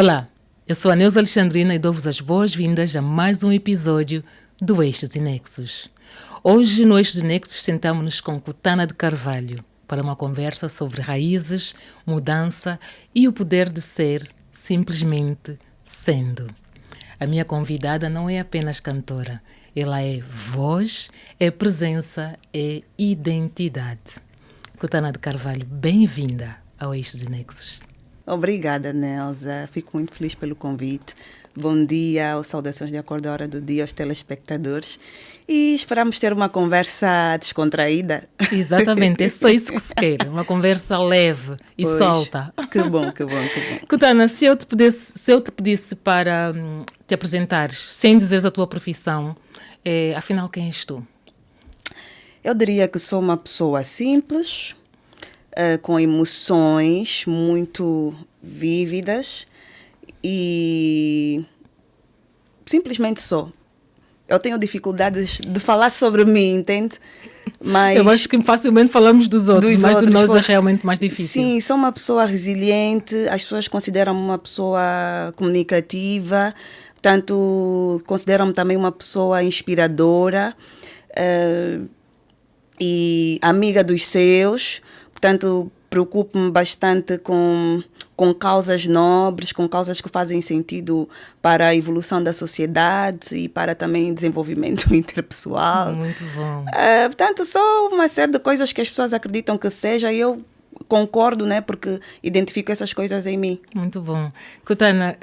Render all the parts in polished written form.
Olá, eu sou a Neuza Alexandrina e dou-vos as boas-vindas a mais um episódio do Eixos e Nexos. Hoje, no Eixos e Nexos, sentamos-nos com Kutana de Carvalho para uma conversa sobre raízes, mudança e o poder de ser simplesmente sendo. A minha convidada não é apenas cantora, ela é voz, é presença, é identidade. Kutana de Carvalho, bem-vinda ao Eixos e Nexos. Obrigada, Neuza. Fico muito feliz pelo convite. Bom dia, ou saudações de acordo à hora do dia aos telespectadores. E esperamos ter uma conversa descontraída. Exatamente, é só isso que se quer. Uma conversa leve e solta. Que bom, que bom, que bom. Kutana, se eu te pedisse para te apresentares, sem dizeres a tua profissão, afinal, quem és tu? Eu diria que sou uma pessoa simples, com emoções muito vívidas e simplesmente sou. Eu tenho dificuldades de falar sobre mim, entende? Mas eu acho que facilmente falamos dos outros, mas de nós é realmente mais difícil. Sim, sou uma pessoa resiliente, as pessoas consideram-me uma pessoa comunicativa, portanto, consideram-me também uma pessoa inspiradora e amiga dos seus. Portanto, preocupo-me bastante com causas nobres, com causas que fazem sentido para a evolução da sociedade e para também desenvolvimento interpessoal. Muito bom. Portanto, só uma série de coisas que as pessoas acreditam que seja e eu concordo, né, porque identifico essas coisas em mim. Muito bom. Kutana,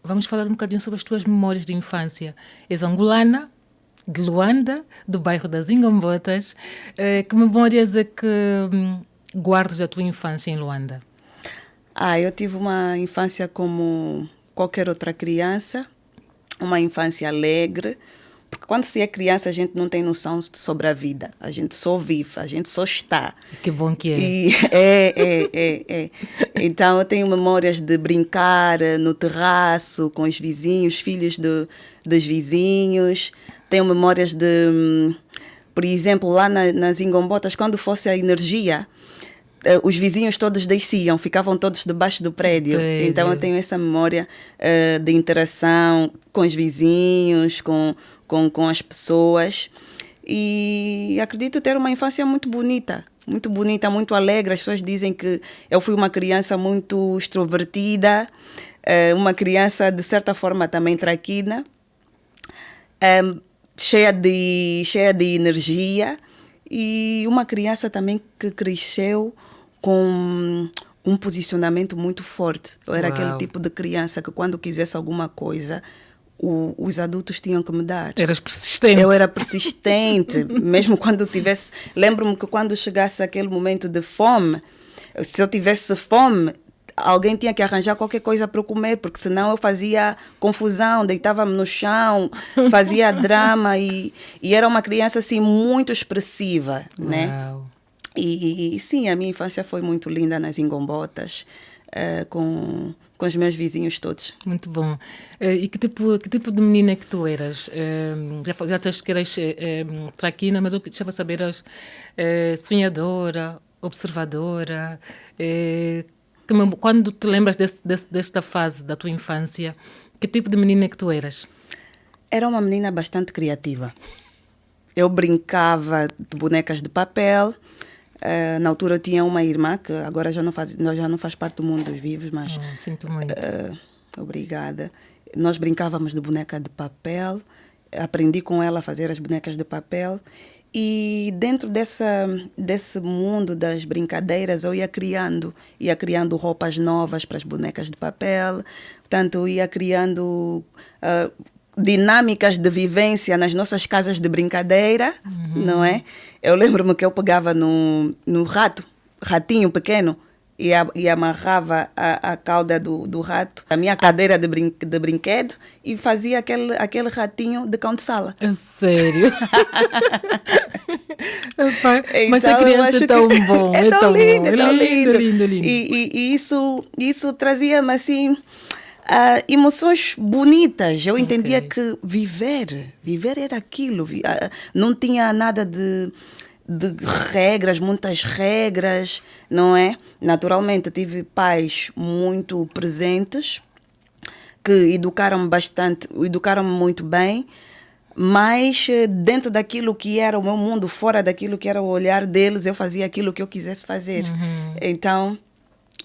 vamos falar um bocadinho sobre as tuas memórias de infância. És angolana, de Luanda, do bairro das Ingombotas. Que memórias é que guardas da tua infância em Luanda? Eu tive uma infância como qualquer outra criança, uma infância alegre, porque quando se é criança a gente não tem noção sobre a vida, a gente só vive, a gente só está. Que bom que é. E Então eu tenho memórias de brincar no terraço com os vizinhos, filhos dos vizinhos. Tenho memórias de, por exemplo, lá nas Ingombotas, quando fosse a energia, os vizinhos todos desciam, ficavam todos debaixo do prédio. Então eu tenho essa memória de interação com os vizinhos, com as pessoas. E acredito ter uma infância muito bonita, muito alegre. As pessoas dizem que eu fui uma criança muito extrovertida, uma criança de certa forma também traquina, cheia de energia, e uma criança também que cresceu com um posicionamento muito forte. Eu era aquele tipo de criança que quando quisesse alguma coisa, os adultos tinham que me dar. Eras persistente. Eu era persistente, mesmo quando tivesse... Lembro-me que quando chegasse aquele momento de fome, se eu tivesse fome, alguém tinha que arranjar qualquer coisa para eu comer, porque senão eu fazia confusão, deitava-me no chão, fazia drama e era uma criança assim muito expressiva, né? E sim, a minha infância foi muito linda nas Ingombotas, com os meus vizinhos todos. Muito bom. E que tipo de menina que tu eras? Já disseste que eras traquina, mas eu deixava saber, eras sonhadora, observadora. Quando te lembras desta fase da tua infância, que tipo de menina que tu eras? Era uma menina bastante criativa. Eu brincava de bonecas de papel. Na altura eu tinha uma irmã que agora já não faz parte do mundo dos vivos, mas... sinto muito. Obrigada. Nós brincávamos de boneca de papel. Aprendi com ela a fazer as bonecas de papel. E dentro desse mundo das brincadeiras eu ia criando roupas novas para as bonecas de papel. Portanto, eu ia criando dinâmicas de vivência nas nossas casas de brincadeira, não é? Eu lembro-me que eu pegava no ratinho pequeno, e amarrava a cauda do rato, a minha cadeira de brinquedo, e fazia aquele ratinho de cão de sala. É sério? Mas então, a criança é tão bom. É tão lindo, é tão lindo. E isso trazia-me assim... emoções bonitas. Eu entendia que viver era aquilo. Não tinha nada de regras, muitas regras, não é? Naturalmente, tive pais muito presentes, que educaram-me bastante, educaram-me muito bem, mas dentro daquilo que era o meu mundo, fora daquilo que era o olhar deles, eu fazia aquilo que eu quisesse fazer. Então,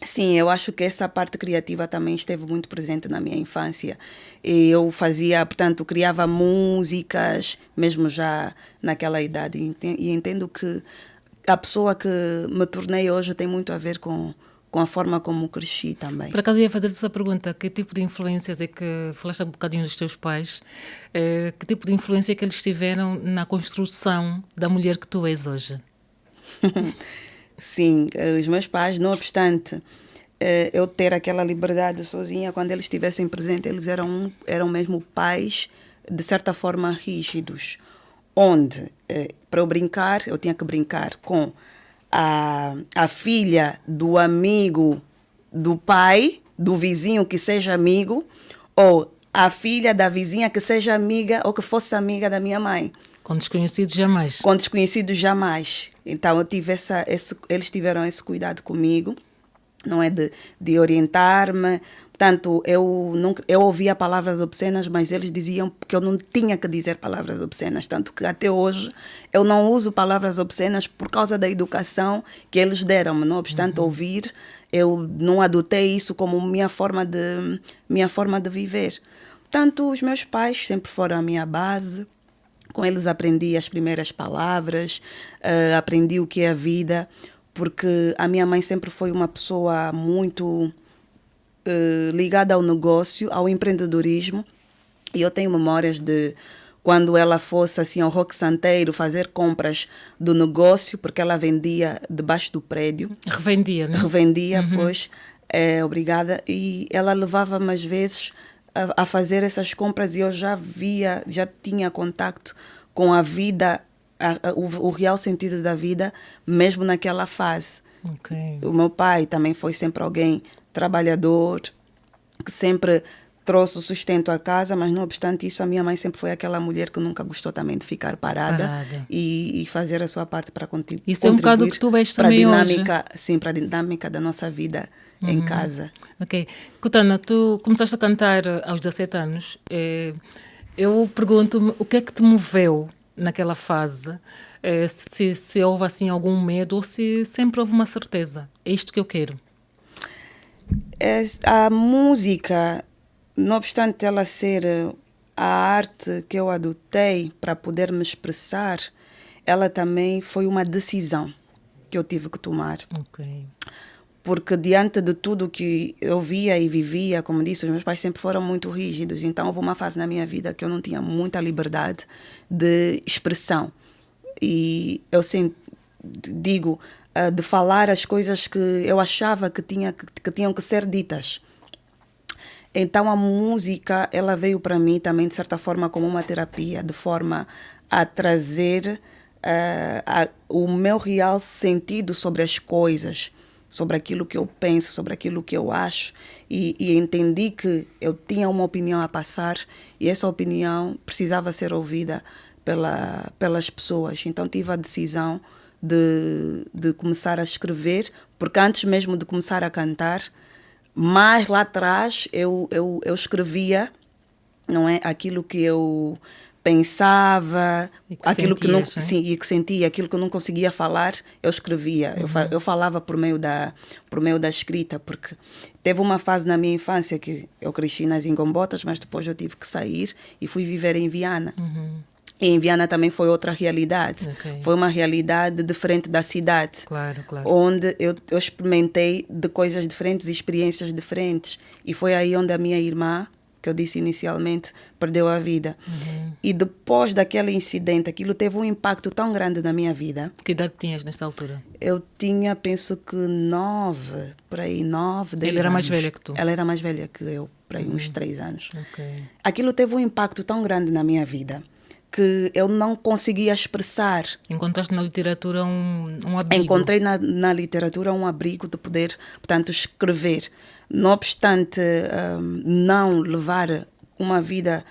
sim, eu acho que essa parte criativa também esteve muito presente na minha infância. E eu fazia, portanto, criava músicas, mesmo já naquela idade. E entendo que a pessoa que me tornei hoje tem muito a ver com a forma como cresci também. Por acaso eu ia fazer essa pergunta, que tipo de influências é que, falaste um bocadinho dos teus pais, que tipo de influência é que eles tiveram na construção da mulher que tu és hoje? Sim, os meus pais, não obstante eu ter aquela liberdade sozinha, quando eles estivessem presentes, eles eram mesmo pais, de certa forma, rígidos. Onde, para eu brincar, eu tinha que brincar com a filha do amigo do pai, do vizinho que seja amigo, ou a filha da vizinha que seja amiga ou que fosse amiga da minha mãe. Com desconhecidos jamais? Com desconhecidos jamais. Então eu tive eles tiveram esse cuidado comigo, não é, de orientar-me. Portanto, eu ouvia palavras obscenas, mas eles diziam que eu não tinha que dizer palavras obscenas. Tanto que até hoje eu não uso palavras obscenas por causa da educação que eles deram-me. Não obstante ouvir, eu não adotei isso como minha forma de viver. Portanto, os meus pais sempre foram a minha base. Com eles aprendi as primeiras palavras, aprendi o que é a vida, porque a minha mãe sempre foi uma pessoa muito ligada ao negócio, ao empreendedorismo. E eu tenho memórias de quando ela fosse assim ao Roque Santeiro fazer compras do negócio, porque ela vendia debaixo do prédio. Revendia, né? Revendia, pois. Obrigada. E ela levava-me às vezes a fazer essas compras e eu já tinha contacto com a vida, o real sentido da vida, mesmo naquela fase. Okay. O meu pai também foi sempre alguém trabalhador, que sempre trouxe o sustento à casa, mas não obstante isso, a minha mãe sempre foi aquela mulher que nunca gostou também de ficar parada. E fazer a sua parte para contribuir. Isso é um bocado o que tu vês também hoje. Sim, para a dinâmica da nossa vida em casa. Ok. Kutana, tu começaste a cantar aos 17 anos. Eu pergunto-me o que é que te moveu naquela fase, se houve assim algum medo ou se sempre houve uma certeza. É isto que eu quero. A música, não obstante ela ser a arte que eu adotei para poder me expressar, ela também foi uma decisão que eu tive que tomar. Okay. Porque diante de tudo que eu via e vivia, como disse, os meus pais sempre foram muito rígidos. Então houve uma fase na minha vida que eu não tinha muita liberdade de expressão. E eu digo, de falar as coisas que eu achava que tinham que ser ditas. Então a música, ela veio para mim também de certa forma como uma terapia, de forma a trazer o meu real sentido sobre as coisas, sobre aquilo que eu penso, sobre aquilo que eu acho, e entendi que eu tinha uma opinião a passar e essa opinião precisava ser ouvida pelas pessoas. Então tive a decisão de começar a escrever, porque antes mesmo de começar a cantar, mais lá atrás eu escrevia, não é, aquilo que eu pensava, aquilo que não, sim, e que sentia, aquilo que eu não conseguia falar, eu escrevia. Eu falava por meio da escrita, porque teve uma fase na minha infância que eu cresci nas Ingombotas, mas depois eu tive que sair e fui viver em Viana. E em Viana também foi outra realidade. Okay. Foi uma realidade diferente da cidade. Claro. Onde eu experimentei de coisas diferentes, experiências diferentes. E foi aí onde a minha irmã, que eu disse inicialmente, perdeu a vida. E depois daquele incidente, aquilo teve um impacto tão grande na minha vida. Que idade tinhas nessa altura? Eu tinha, penso que 9, por aí, 9, 10 anos. Ela era mais velha que tu? Ela era mais velha que eu, por aí uns 3 anos. Okay. Aquilo teve um impacto tão grande na minha vida que eu não conseguia expressar. Encontraste na literatura um abrigo? Encontrei na literatura um abrigo de poder, portanto, escrever. Não obstante não levar uma vida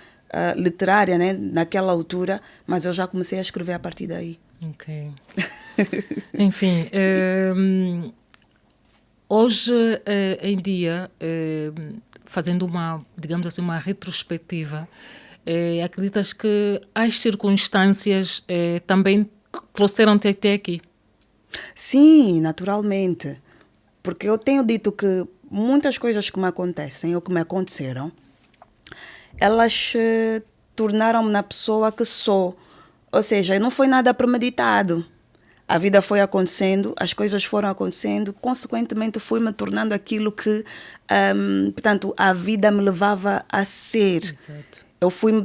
literária, né, naquela altura, mas eu já comecei a escrever a partir daí. Ok. Enfim, hoje em dia, fazendo uma, digamos assim, uma retrospectiva, acreditas que as circunstâncias também trouxeram-te até aqui? Sim, naturalmente. Porque eu tenho dito que muitas coisas que me acontecem ou que me aconteceram, elas tornaram-me na pessoa que sou. Ou seja, não foi nada premeditado. A vida foi acontecendo, as coisas foram acontecendo, consequentemente fui me tornando aquilo que, portanto, a vida me levava a ser. Exato.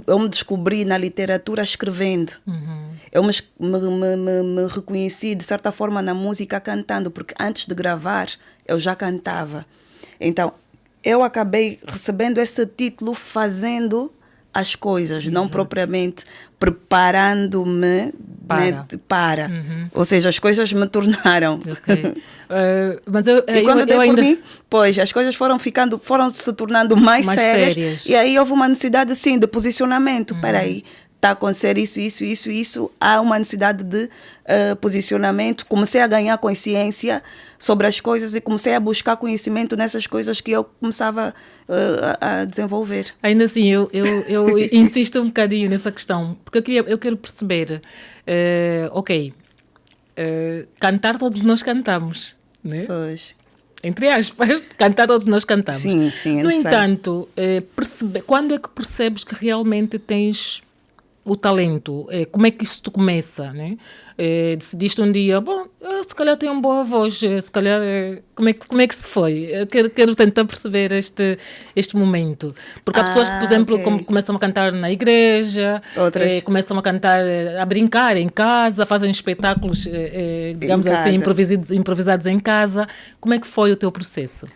Eu me descobri na literatura escrevendo. Eu me reconheci, de certa forma, na música cantando, porque antes de gravar, eu já cantava. Então, eu acabei recebendo esse título fazendo as coisas, não propriamente preparando-me para. Ou seja, as coisas me tornaram. Ok. Mas E quando dei ainda... por mim, pois, as coisas foram se tornando mais sérias. E aí houve uma necessidade, sim, de posicionamento. Espera aí, está a acontecer isso. Há uma necessidade de posicionamento. Comecei a ganhar consciência sobre as coisas e comecei a buscar conhecimento nessas coisas que eu começava a desenvolver. Ainda assim, eu insisto um bocadinho nessa questão, porque eu quero perceber, cantar todos nós cantamos, né? Pois. Entre aspas, cantar todos nós cantamos. Sim, no entanto, quando é que percebes que realmente tens o talento? Como é que isso te começa, né? Decidiste um dia, bom, eu se calhar tenho uma boa voz, se calhar, como é que se foi? Eu quero tentar perceber este momento. Porque há pessoas que, por exemplo, okay. Começam a cantar na igreja, começam a cantar, a brincar em casa, fazem espetáculos, digamos assim, improvisados em casa. Como é que foi o teu processo?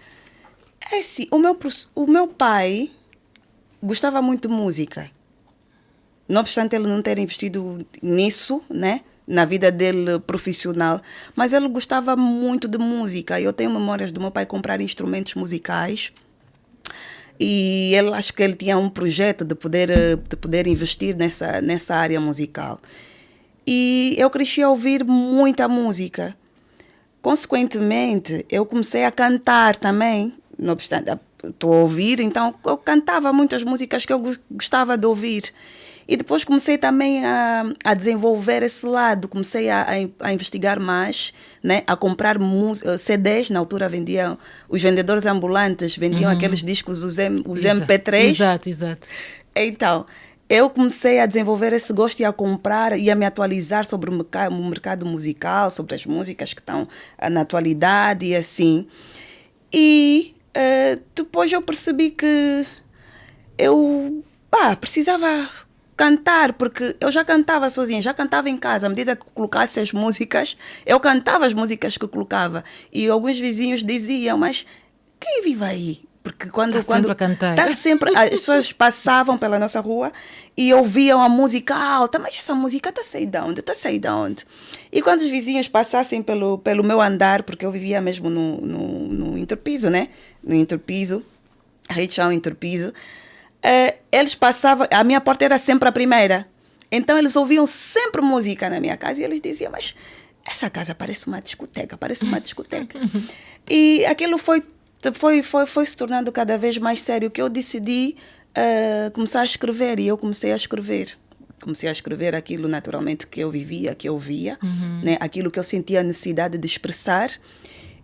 É sim, o meu pai gostava muito de música. Não obstante ele não ter investido nisso, né, na vida dele profissional, mas ele gostava muito de música. Eu tenho memórias do meu pai comprar instrumentos musicais e acho que ele tinha um projeto de poder investir nessa área musical. E eu cresci a ouvir muita música. Consequentemente, eu comecei a cantar também, não obstante, estou a ouvir, então eu cantava muitas músicas que eu gostava de ouvir. E depois comecei também a desenvolver esse lado, comecei a investigar mais, né? A comprar CDs, na altura vendiam, os vendedores ambulantes vendiam aqueles discos, os MP3. Exato. Então, eu comecei a desenvolver esse gosto e a comprar e a me atualizar sobre o mercado musical, sobre as músicas que estão na atualidade e assim. E depois eu percebi que eu precisava cantar, porque eu já cantava sozinha, já cantava em casa. À medida que colocasse as músicas, eu cantava as músicas que colocava. E alguns vizinhos diziam, mas quem vive aí? Porque quando sempre a cantar. Tá sempre, as pessoas passavam pela nossa rua e ouviam a música alta, mas essa música está saindo de onde? E quando os vizinhos passassem pelo meu andar, porque eu vivia mesmo no interpiso, né? No interpiso, região interpiso, eles passavam, a minha porta era sempre a primeira. Então eles ouviam sempre música na minha casa e eles diziam, mas essa casa parece uma discoteca. E aquilo foi se tornando cada vez mais sério, que eu decidi começar a escrever, e eu comecei a escrever. Comecei a escrever aquilo naturalmente que eu vivia, que eu via, né? Aquilo que eu sentia a necessidade de expressar.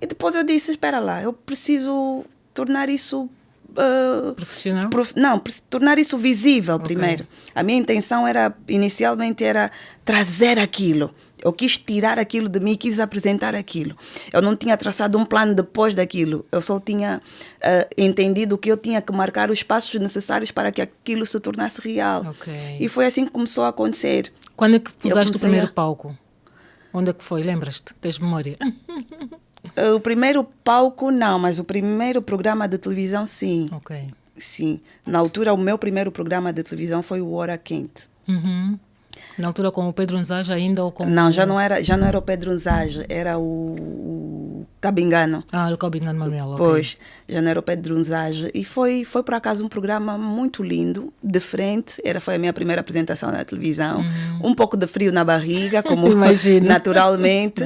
E depois eu disse, espera lá, eu preciso tornar isso profissional? Tornar isso visível primeiro. A minha intenção inicialmente era trazer aquilo. Eu quis tirar aquilo de mim, quis apresentar aquilo. Eu não tinha traçado um plano depois daquilo. Eu só tinha entendido que eu tinha que marcar os passos necessários para que aquilo se tornasse real. E foi assim que começou a acontecer. Quando é que pusaste o primeiro palco? Onde é que foi? Lembras-te? Tens memória? O primeiro palco, não, mas o primeiro programa de televisão, sim. Sim. Na altura, o meu primeiro programa de televisão foi o Hora Quente. Na altura com o Pedro Nzage ainda ou com... Não, já não era o Pedro Nzage, era o Cabingano. O Cabingano Manuel, ok. Pois, Janeiro Pedro Unzage. E foi por acaso um programa muito lindo, diferente. Foi a minha primeira apresentação na televisão. Um pouco de frio na barriga, como naturalmente.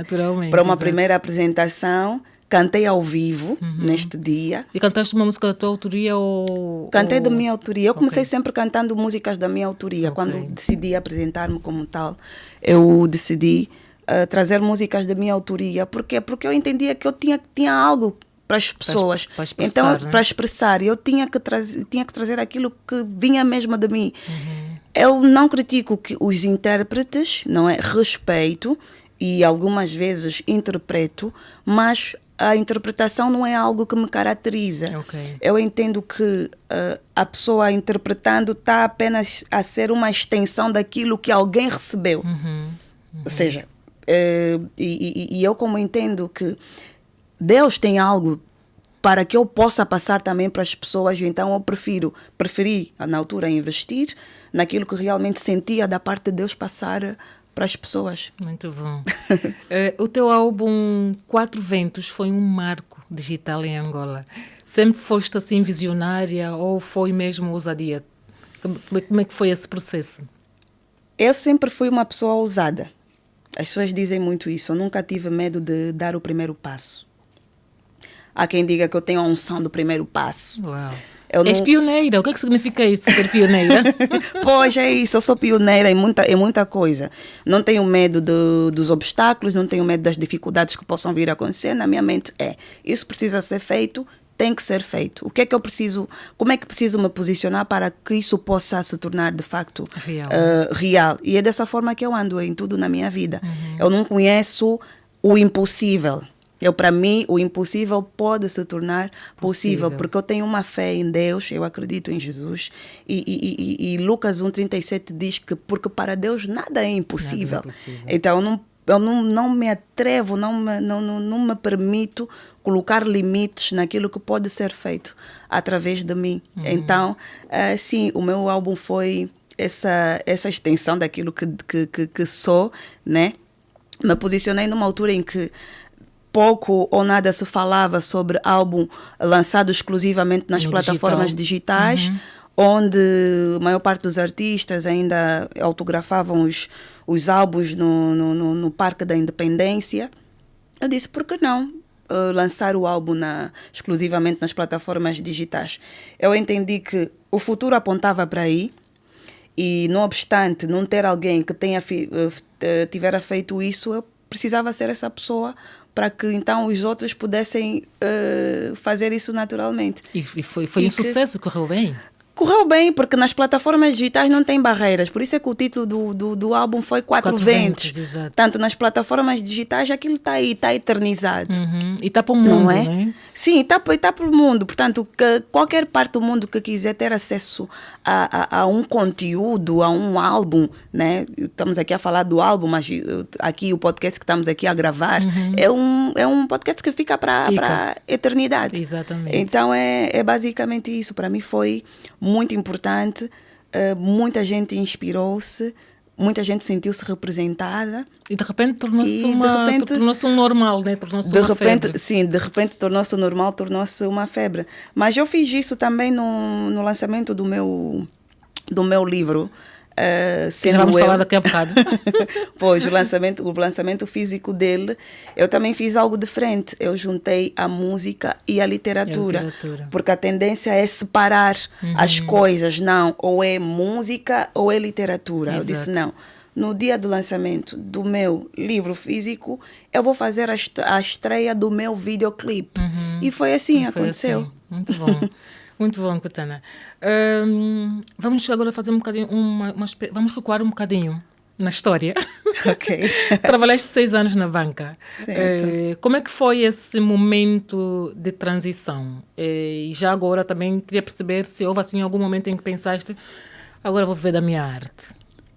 Para uma primeira apresentação. Cantei ao vivo neste dia. E cantaste uma música da tua autoria ou... Cantei da minha autoria. Eu comecei sempre cantando músicas da minha autoria. Quando decidi apresentar-me como tal, eu decidi trazer músicas da minha autoria. Por quê? Porque eu entendia que eu tinha algo para as pessoas. Para expressar, então, para expressar. Eu tinha que trazer aquilo que vinha mesmo de mim. Eu não critico os intérpretes, não é? Respeito e algumas vezes interpreto, mas a interpretação não é algo que me caracteriza. Eu entendo que a pessoa interpretando está apenas a ser uma extensão daquilo que alguém recebeu. Ou seja, e eu como entendo que Deus tem algo para que eu possa passar também para as pessoas, então eu preferi na altura investir naquilo que realmente sentia da parte de Deus passar para as pessoas. Muito bom. O teu álbum Quatro Ventos foi um marco digital em Angola. Sempre foste assim visionária ou foi mesmo ousadia? Como é que foi esse processo? Eu sempre fui uma pessoa ousada. As pessoas dizem muito isso. Eu nunca tive medo de dar o primeiro passo. Há quem diga que eu tenho a unção do primeiro passo. Uau. És pioneira. O que é que significa isso, ser pioneira? Pois é isso, eu sou pioneira em muita coisa. Não tenho medo dos obstáculos, não tenho medo das dificuldades que possam vir a acontecer. Na minha mente isso precisa ser feito, tem que ser feito. O que é que eu preciso, como é que preciso me posicionar para que isso possa se tornar de facto real? E é dessa forma que eu ando em tudo na minha vida. Eu não conheço o impossível. Para mim, o impossível pode se tornar possível, porque eu tenho uma fé em Deus, eu acredito em Jesus. E Lucas 1,37 diz que porque para Deus nada é impossível. Então, eu não me atrevo, não me permito colocar limites naquilo que pode ser feito através de mim. Então, sim, o meu álbum foi essa extensão daquilo que sou, né? Me posicionei numa altura em que pouco ou nada se falava sobre álbum lançado exclusivamente nas plataformas digitais, onde a maior parte dos artistas ainda autografavam os álbuns no Parque da Independência. Eu disse, por que não lançar o álbum exclusivamente nas plataformas digitais? Eu entendi que o futuro apontava para aí, e não obstante não ter alguém que tivera feito isso, eu precisava ser essa pessoa para que então os outros pudessem fazer isso naturalmente. E foi um sucesso, correu bem? Correu bem, porque nas plataformas digitais não tem barreiras. Por isso é que o título do álbum foi Quatro Ventos. Exato. Tanto nas plataformas digitais, aquilo está aí, está eternizado. E está para o mundo, não é? Né? Sim, está para o mundo. Portanto, qualquer parte do mundo que quiser ter acesso a um conteúdo, a um álbum, né? Estamos aqui a falar do álbum, mas aqui o podcast que estamos aqui a gravar é um podcast que fica para a eternidade. Exatamente. Então, é basicamente isso. Para mim foi muito importante, muita gente inspirou-se, muita gente sentiu-se representada. E de repente tornou-se um normal, né? Tornou-se uma febre. Sim, de repente tornou-se um normal, tornou-se uma febre. Mas eu fiz isso também no lançamento do meu livro. Já vamos falar daqui a bocado. Pois, o lançamento físico dele, eu também fiz algo diferente. Eu juntei a música e a literatura. Porque a tendência é separar as coisas. Não, ou é música ou é literatura. Exato. Eu disse não. No dia do lançamento do meu livro físico, eu vou fazer a estreia do meu videoclipe. E foi assim, aconteceu. Assim. Muito bom. Muito bom, Kutana. Vamos agora fazer um bocadinho, vamos recuar um bocadinho na história. Ok. Trabalhaste 6 anos na banca. Certo. Como é que foi esse momento de transição? E já agora também queria perceber se houve assim algum momento em que pensaste, agora vou viver da minha arte.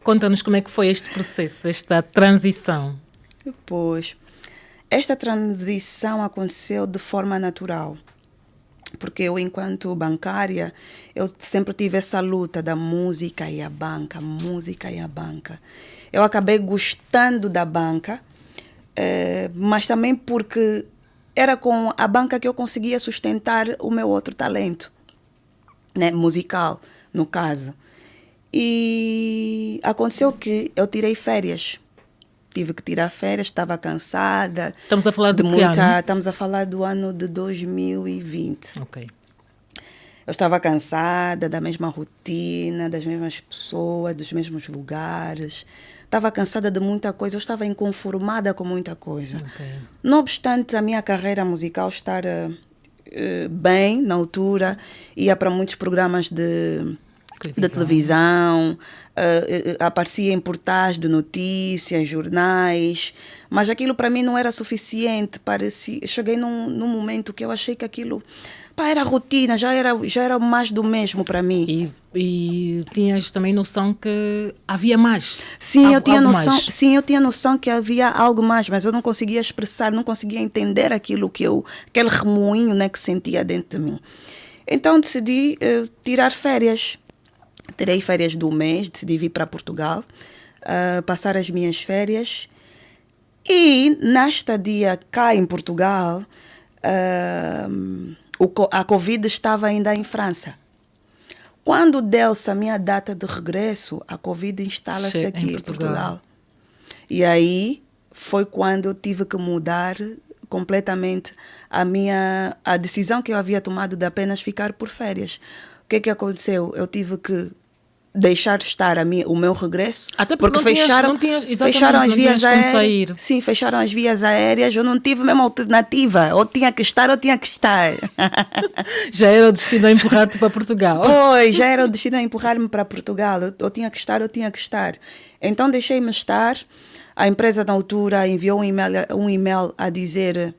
Conta-nos como é que foi este processo, esta transição. Pois, esta transição aconteceu de forma natural. Porque eu, enquanto bancária, eu sempre tive essa luta da música e a banca, música e a banca. Eu acabei gostando da banca, mas também porque era com a banca que eu conseguia sustentar o meu outro talento, né? Musical, no caso. E aconteceu que eu tirei férias. Tive que tirar férias, estava cansada. Estamos a falar de que ano? Estamos a falar do ano de 2020. Ok. Eu estava cansada da mesma rotina, das mesmas pessoas, dos mesmos lugares. Estava cansada de muita coisa, eu estava inconformada com muita coisa. Ok. Não obstante a minha carreira musical estar bem na altura, ia para muitos programas de televisão, aparecia em portais de notícias, jornais, mas aquilo para mim não era suficiente. Cheguei num momento que eu achei que aquilo era rotina, já era mais do mesmo para mim. E tinhas também noção que havia mais? Sim, eu tinha noção que havia algo mais, mas eu não conseguia expressar, não conseguia entender aquele remoinho, né, que sentia dentro de mim. Então decidi tirar férias. Tirei férias do mês, decidi vir para Portugal, passar as minhas férias. E na estadia cá em Portugal, a Covid estava ainda em França. Quando deu-se a minha data de regresso, a Covid instala-se aqui em Portugal. E aí foi quando eu tive que mudar completamente a decisão que eu havia tomado de apenas ficar por férias. O que aconteceu? Eu tive que deixar estar o meu regresso. Até porque fecharam as vias aéreas. Sim, fecharam as vias aéreas. Eu não tive mesmo alternativa. Ou tinha que estar. Já era o destino a empurrar-te para Portugal. Pois, já era o destino a empurrar-me para Portugal. Eu tinha que estar. Então deixei-me estar. A empresa na altura enviou um e-mail a dizer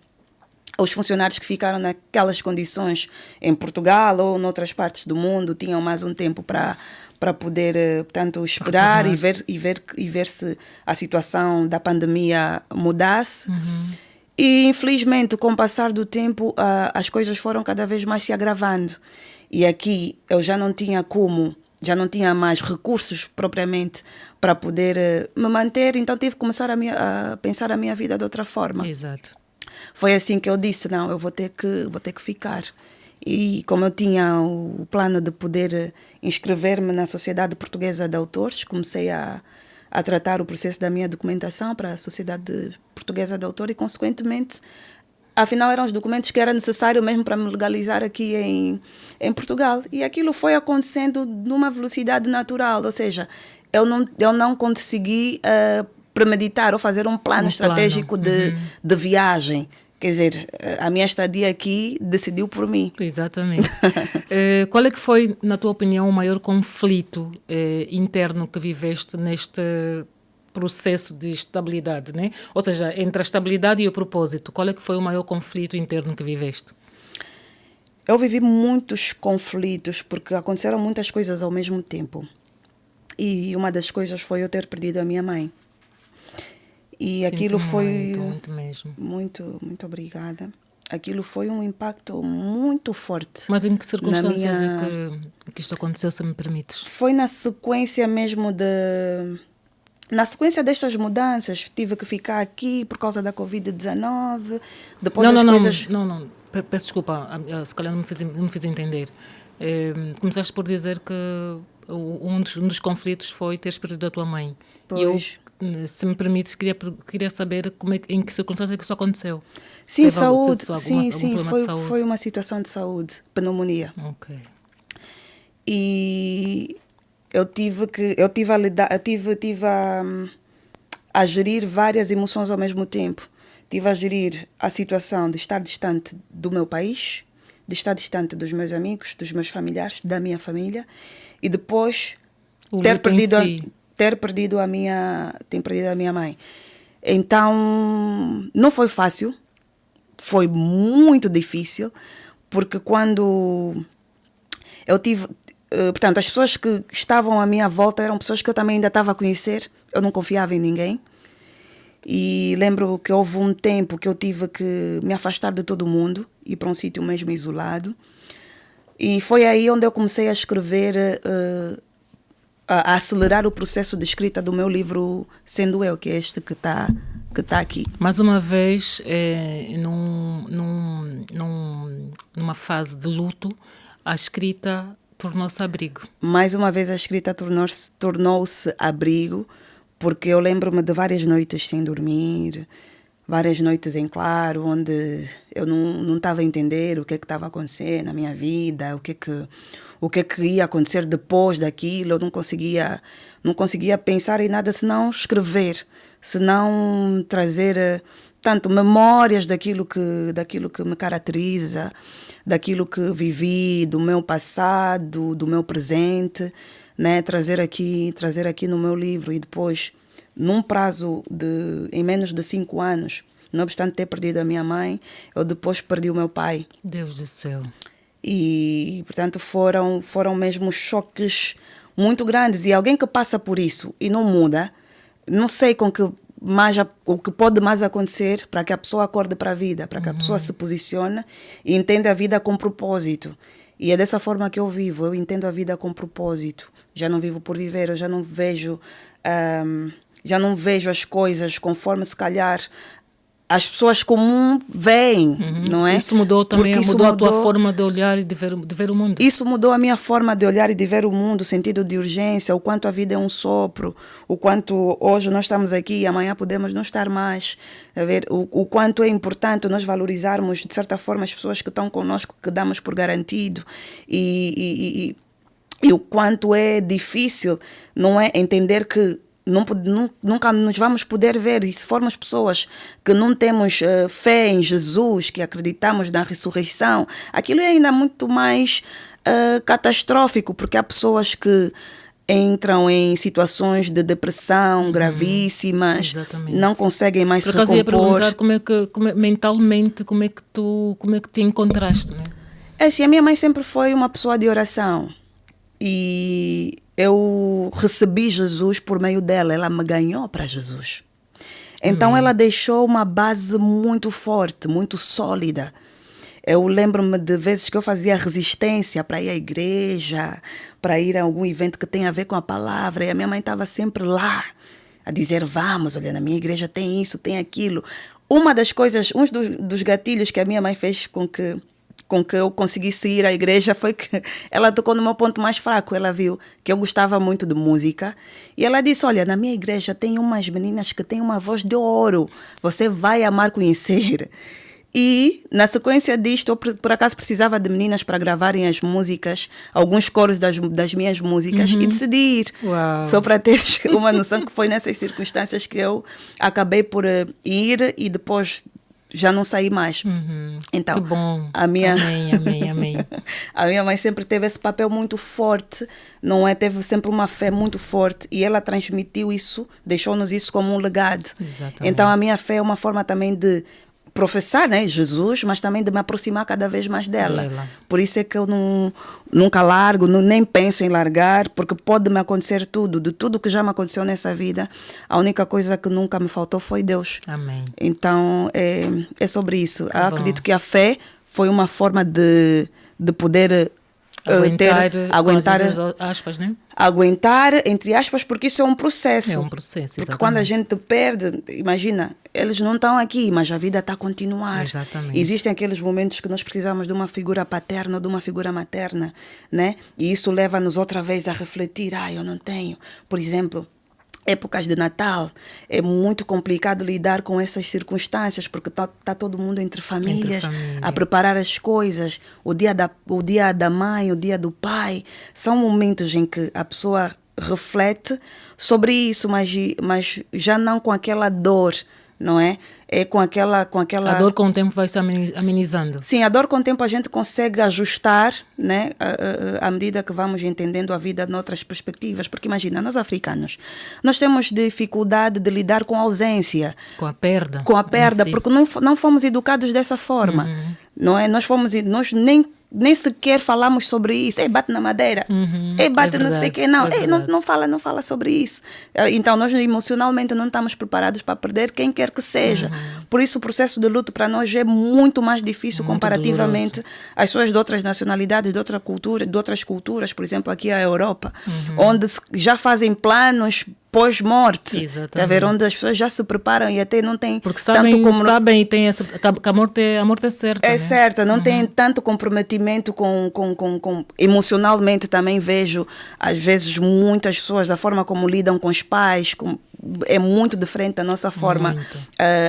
os funcionários que ficaram naquelas condições em Portugal ou noutras partes do mundo tinham mais um tempo para poder, portanto, esperar e ver se a situação da pandemia mudasse. Uhum. E, infelizmente, com o passar do tempo, as coisas foram cada vez mais se agravando. E aqui eu já não tinha mais recursos propriamente para poder me manter, então tive que começar a pensar a minha vida de outra forma. Exato. Foi assim que eu disse, não, eu vou ter que ficar. E como eu tinha o plano de poder inscrever-me na Sociedade Portuguesa de Autores, comecei a tratar o processo da minha documentação para a Sociedade Portuguesa de Autores e, consequentemente, afinal eram os documentos que era necessário mesmo para me legalizar aqui em Portugal. E aquilo foi acontecendo numa velocidade natural, ou seja, eu não consegui premeditar ou fazer um plano estratégico de viagem. Quer dizer, a minha estadia aqui decidiu por mim. Exatamente. Qual é que foi, na tua opinião, o maior conflito interno que viveste neste processo de estabilidade, né? Ou seja, entre a estabilidade e o propósito, qual é que foi o maior conflito interno que viveste? Eu vivi muitos conflitos porque aconteceram muitas coisas ao mesmo tempo. E uma das coisas foi eu ter perdido a minha mãe. E aquilo foi muito mesmo. Muito obrigada. Aquilo foi um impacto muito forte. Mas em que circunstâncias é que isto aconteceu, se me permites? Foi na sequência mesmo na sequência destas mudanças. Tive que ficar aqui por causa da Covid-19. Depois Não. Peço desculpa, se calhar não me fiz entender. Começaste por dizer que um dos conflitos foi teres perdido a tua mãe. Pois. E eu, se me permites, queria saber em que circunstâncias é que isso aconteceu. Sim, saúde. Sim, Foi uma situação de saúde, pneumonia. Ok. E eu tive a gerir várias emoções ao mesmo tempo. Tive a gerir a situação de estar distante do meu país, de estar distante dos meus amigos, dos meus familiares, da minha família, e depois ter perdido a minha mãe. Então, não foi fácil, foi muito difícil, porque quando eu tive... Portanto, as pessoas que estavam à minha volta eram pessoas que eu também ainda estava a conhecer, eu não confiava em ninguém. E lembro que houve um tempo que eu tive que me afastar de todo mundo, ir para um sítio mesmo isolado. E foi aí onde eu comecei a escrever, a acelerar o processo de escrita do meu livro Sendo Eu, que é este que está que está aqui. Mais uma vez, numa fase de luto, a escrita tornou-se abrigo. Mais uma vez a escrita tornou-se abrigo, porque eu lembro-me de várias noites sem dormir, várias noites em claro, onde eu não estava a entender o que estava a acontecer na minha vida, o que ia acontecer depois daquilo. Eu não conseguia pensar em nada senão escrever, senão trazer tanto memórias daquilo que me caracteriza, daquilo que vivi, do meu passado, do meu presente, né? Trazer aqui no meu livro. E depois, num prazo em menos de 5 anos, não obstante ter perdido a minha mãe, eu depois perdi o meu pai. Deus do céu. E portanto, foram mesmo choques muito grandes. E alguém que passa por isso e não muda, não sei o que pode mais acontecer para que a pessoa acorde para a vida, para que a pessoa se posicione e entenda a vida com propósito. E é dessa forma que eu vivo. Eu entendo a vida com propósito. Já não vivo por viver. Eu já não vejo as coisas conforme, se calhar, as pessoas comuns veem, não é? Isso mudou também, mudou a tua forma de olhar e de ver o mundo. Isso mudou a minha forma de olhar e de ver o mundo, o sentido de urgência, o quanto a vida é um sopro, o quanto hoje nós estamos aqui e amanhã podemos não estar mais. A ver? O quanto é importante nós valorizarmos, de certa forma, as pessoas que estão conosco, que damos por garantido. E o quanto é difícil, não é? Entender que nunca nos vamos poder ver. E se formos pessoas que não temos fé em Jesus, que acreditamos na ressurreição, aquilo é ainda muito mais catastrófico, porque há pessoas que entram em situações de depressão gravíssimas. Exatamente. Não conseguem mais se recompor. Por acaso ia perguntar mentalmente como é que te encontraste, né? Assim, a minha mãe sempre foi uma pessoa de oração. E eu recebi Jesus por meio dela, ela me ganhou para Jesus. Então ela deixou uma base muito forte, muito sólida. Eu lembro-me de vezes que eu fazia resistência para ir à igreja, para ir a algum evento que tenha a ver com a palavra, e a minha mãe estava sempre lá, a dizer, vamos, olha, na minha igreja tem isso, tem aquilo. Uma das coisas, dos gatilhos que a minha mãe fez com que eu conseguisse ir à igreja foi que ela tocou no meu ponto mais fraco. Ela viu que eu gostava muito de música e ela disse, olha, na minha igreja tem umas meninas que têm uma voz de ouro, você vai amar conhecer. E na sequência disto, eu por acaso precisava de meninas para gravarem as músicas, alguns coros das minhas músicas, e decidi ir. Uau. Só para ter uma noção que foi nessas circunstâncias que eu acabei por ir e depois já não saí mais. Então, que bom. Amém. A minha mãe sempre teve esse papel muito forte, não é? Teve sempre uma fé muito forte e ela transmitiu isso, deixou-nos isso como um legado. Exatamente. Então a minha fé é uma forma também de professar, né, Jesus, mas também de me aproximar cada vez mais dela. Por isso é que eu nunca largo, nem penso em largar, porque pode me acontecer tudo. De tudo que já me aconteceu nessa vida, a única coisa que nunca me faltou foi Deus. Amém. Então, é sobre isso. Eu acredito que a fé foi uma forma de poder aguentar aspas, né? Aguentar, entre aspas, porque isso é um processo. É um processo, exatamente. Porque quando a gente perde, imagina, eles não estão aqui, mas a vida está a continuar. Exatamente. Existem aqueles momentos que nós precisamos de uma figura paterna ou de uma figura materna, né? E isso leva-nos outra vez a refletir, eu não tenho. Por exemplo, épocas de Natal, é muito complicado lidar com essas circunstâncias, porque tá todo mundo entre famílias, a preparar as coisas, o dia da mãe, o dia do pai, são momentos em que a pessoa reflete sobre isso, mas já não com aquela dor, não é? É com aquela... A dor com o tempo vai se amenizando. Sim, a dor com o tempo a gente consegue ajustar, né? À medida que vamos entendendo a vida noutras perspectivas. Porque imagina, nós africanos, nós temos dificuldade de lidar com a ausência. Com a perda. Porque não fomos educados dessa forma. Não é? Nós nem sequer falamos sobre isso. Bate na madeira. Bate não sei o quê. Não fala sobre isso. Então, nós emocionalmente não estamos preparados para perder quem quer que seja. Por isso, o processo de luto para nós é muito mais difícil muito comparativamente às pessoas de outras nacionalidades, de outra cultura, de outras culturas, por exemplo, aqui a Europa, onde já fazem planos pós-morte. Exatamente. Está a ver? Onde as pessoas já se preparam e até não têm Porque sabem, tanto como... sabem e têm que a morte é certa. É né? certa, não tem tanto comprometimento emocionalmente. Também vejo, às vezes, muitas pessoas, da forma como lidam com os pais, é muito diferente da nossa forma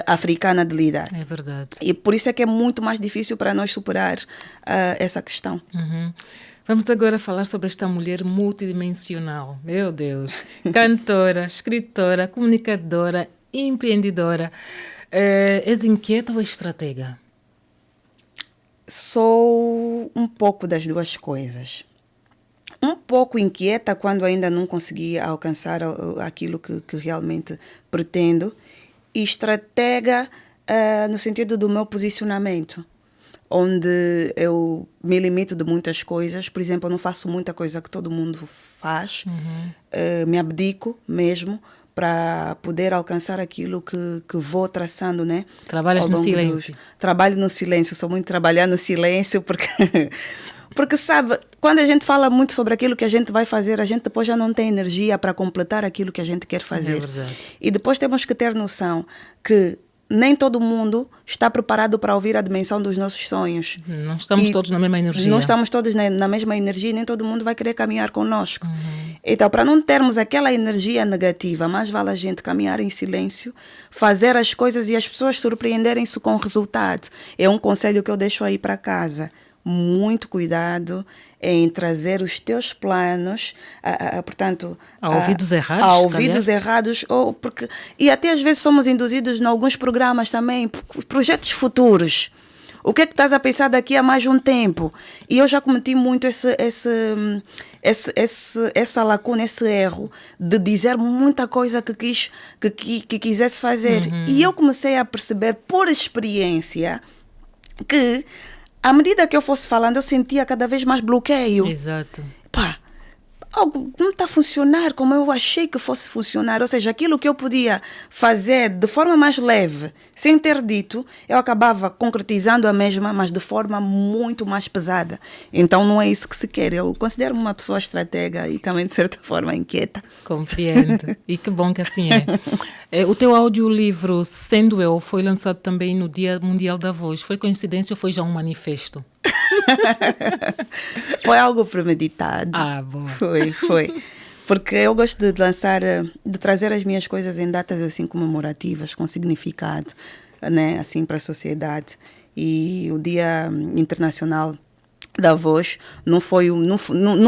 africana de lidar. É verdade. E por isso é que é muito mais difícil para nós superar essa questão. Vamos agora falar sobre esta mulher multidimensional. Meu Deus! Cantora, escritora, comunicadora, empreendedora. És inquieta ou estratega? Sou um pouco das duas coisas. Um pouco inquieta quando ainda não consegui alcançar aquilo que realmente pretendo. E estratega no sentido do meu posicionamento, onde eu me limito de muitas coisas. Por exemplo, eu não faço muita coisa que todo mundo faz. Me abdico mesmo para poder alcançar aquilo que vou traçando, né? Trabalhas no silêncio. Trabalho no silêncio. Sou muito trabalhar no silêncio porque... Porque, sabe, quando a gente fala muito sobre aquilo que a gente vai fazer, a gente depois já não tem energia para completar aquilo que a gente quer fazer. É verdade. E depois temos que ter noção que nem todo mundo está preparado para ouvir a dimensão dos nossos sonhos. Não estamos todos na mesma energia. Não estamos todos na mesma energia e nem todo mundo vai querer caminhar conosco. Então, para não termos aquela energia negativa, mais vale a gente caminhar em silêncio, fazer as coisas e as pessoas surpreenderem-se com o resultado. É um conselho que eu deixo aí para casa. Muito cuidado em trazer os teus planos, portanto... A ouvidos errados, a ouvidos errados, e até às vezes somos induzidos em alguns programas também, projetos futuros. O que é que estás a pensar daqui a mais um tempo? E eu já cometi muito essa lacuna, esse erro de dizer muita coisa que quisesse fazer. E eu comecei a perceber, por experiência, que à medida que eu fosse falando, eu sentia cada vez mais bloqueio. Exato. Algo não está a funcionar como eu achei que fosse funcionar. Ou seja, aquilo que eu podia fazer de forma mais leve, sem ter dito, eu acabava concretizando a mesma, mas de forma muito mais pesada. Então não é isso que se quer. Eu considero-me uma pessoa estratega e também, de certa forma, inquieta. Compreendo. E que bom que assim é. O teu audiolivro Sendo Eu foi lançado também no Dia Mundial da Voz. Foi coincidência ou foi já um manifesto? Foi algo premeditado. Boa. Foi. Porque eu gosto de trazer as minhas coisas em datas assim comemorativas, com significado, né, assim para a sociedade. E o Dia Internacional da Voz não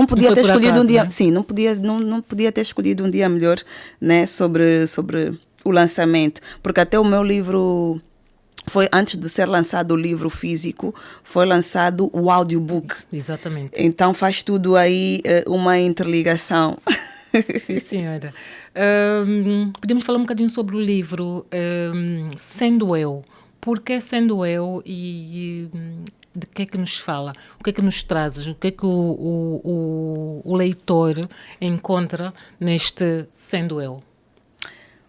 podia ter escolhido um dia, né? Sim, não podia ter escolhido um dia melhor, né, sobre o lançamento, porque até o meu livro foi antes de ser lançado o livro físico, foi lançado o audiobook. Exatamente. Então faz tudo aí uma interligação. Sim, senhora. Podemos falar um bocadinho sobre o livro Sendo Eu. Por que Sendo Eu e de que é que nos fala? O que é que nos trazes? O que é que o leitor encontra neste Sendo Eu?